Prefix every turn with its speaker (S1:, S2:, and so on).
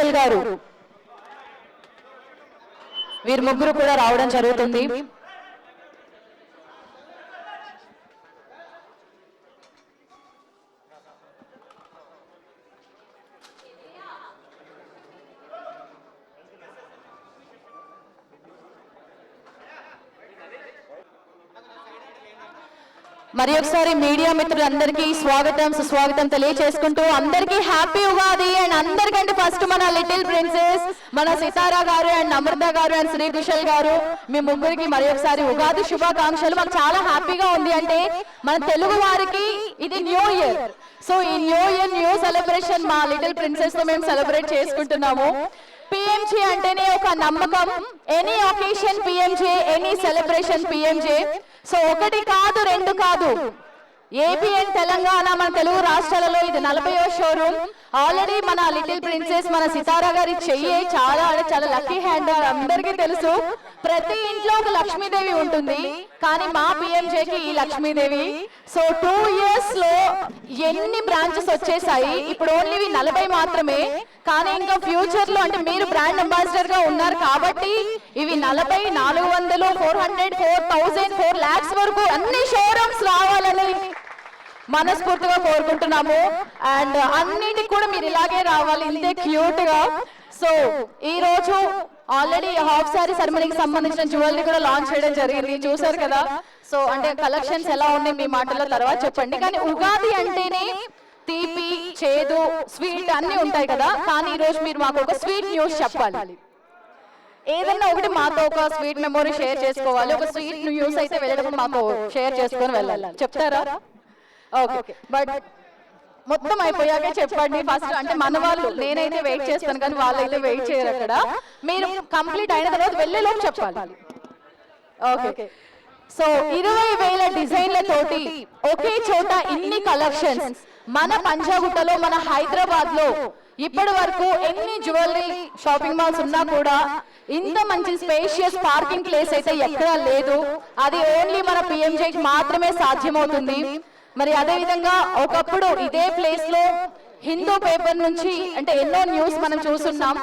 S1: కుశల్ గారు వీరు ముగ్గురు కూడా రావడం జరుగుతుంది. మరి ఒకసారి మీడియా మిత్రులందరికీ స్వాగతం సుస్వాగతం తెలియజేసుకుంటూ అందరికీ హ్యాపీ ఉగాది. అండ్ అందరికంటే ఫస్ట్ మన లిటిల్ ప్రిన్సెస్ మన సితారా గారు అండ్ అమృత గారు అండ్ శ్రీ కుశల్ గారు మీ ముగ్గురికి మరి ఒకసారి ఉగాది శుభాకాంక్షలు. మాకు చాలా హ్యాపీగా ఉంది. అంటే మన తెలుగు వారికి ఇది న్యూ ఇయర్. సో ఈ న్యూ ఇయర్ న్యూ సెలబ్రేషన్ మా లిటిల్ ప్రిన్సెస్ తో మేము సెలబ్రేట్ చేసుకుంటున్నాము. పిఎంజే అంటేనే ఒక నమ్మకం. Any occasion PMJ, any celebration PMJ. So ఒకటి కాదు రెండు కాదు, ఏపీ అండ్ తెలంగాణ మన తెలుగు రాష్ట్రాలలో ఇది 40వ షోరూమ్. ఆల్రెడీ మన లిటిల్ ప్రిన్సెస్ మన సితారా గారి చెయ్యి చాలా చాలా లక్కీ హ్యాండ్ అందరికీ తెలుసు. ప్రతి ఇంట్లో ఒక లక్ష్మీదేవి ఉంటుంది, కానీ మా పిఎంజేకి ఈ లక్ష్మీదేవి. సో 2 years లో ఎన్ని బ్రాంచెస్ వచ్చేసాయి, ఇప్పుడు ఓన్లీ 40 మాత్రమే. కానీ ఇంకా ఫ్యూచర్ లో అంటే మీరు బ్రాండ్ అంబాసిడర్ గా ఉన్నారు కాబట్టి ఇవి 40, 400, 400, 4000, 4 lakhs వరకు అన్ని షోరూమ్స్ రావాలని మనస్ఫూర్తిగా కోరుకుంటున్నాము. అండ్ అన్నిటికి కూడా మీరు ఇలాగే రావాలి, ఇంతే క్యూట్ గా. సో ఈ రోజు ఆల్రెడీ హాఫ్ సారీ సెరమనీకి సంబంధించిన జ్యువెలరీ కూడా లాంచ్ చేయడం జరిగింది, చూసారు కదా. సో అంటే కలెక్షన్స్ ఎలా ఉన్నాయి మీ మాటల్లో తర్వాత చెప్పండి. కానీ ఉగాది అంటేనే తీపి చేదు స్వీట్ అన్ని ఉంటాయి కదా, కానీ ఈ రోజు మీరు మాకు ఒక స్వీట్ న్యూస్ చెప్పాలి. ఏదన్నా ఒకటి మాతో ఒక స్వీట్ మెమొరీ షేర్ చేసుకోవాలి. ఒక స్వీట్ న్యూస్ అయితే వెళ్ళడం మాతో షేర్ చేసుకొని వెళ్ళాలి, చెప్తారా? ఓకే, బట్ మొత్తం అయిపోయాకే చెప్పండి ఫస్ట్. అంటే మన వాళ్ళు, నేనైతే వెయిట్ చేస్తాను కానీ వాళ్ళైతే వెయిట్ చేయరు. అక్కడ మీరు కంప్లీట్ అయిన తర్వాత వెళ్ళేలోపు చెప్పాలి. ఓకే, సో 20,000 డిజైన్లతోటి ఒకే చోట ఇన్ని కలెక్షన్స్ మన పంజాగుట్టలో మన హైదరాబాద్ లో ఇప్పటి వరకు ఎన్ని జ్యువెలరీ షాపింగ్ మాల్స్ ఉన్నా కూడా ఇంత మంచి స్పేషియస్ పార్కింగ్ ప్లేస్ అయితే ఎక్కడా లేదు. అది ఓన్లీ మన పిఎంజేకి మాత్రమే సాధ్యమవుతుంది. మరి అదే విధంగా ఒకప్పుడు ఇదే ప్లేస్ లో హిందూ పేపర్ నుంచి అంటే ఎన్నో న్యూస్ మనం చూస్తున్నాం.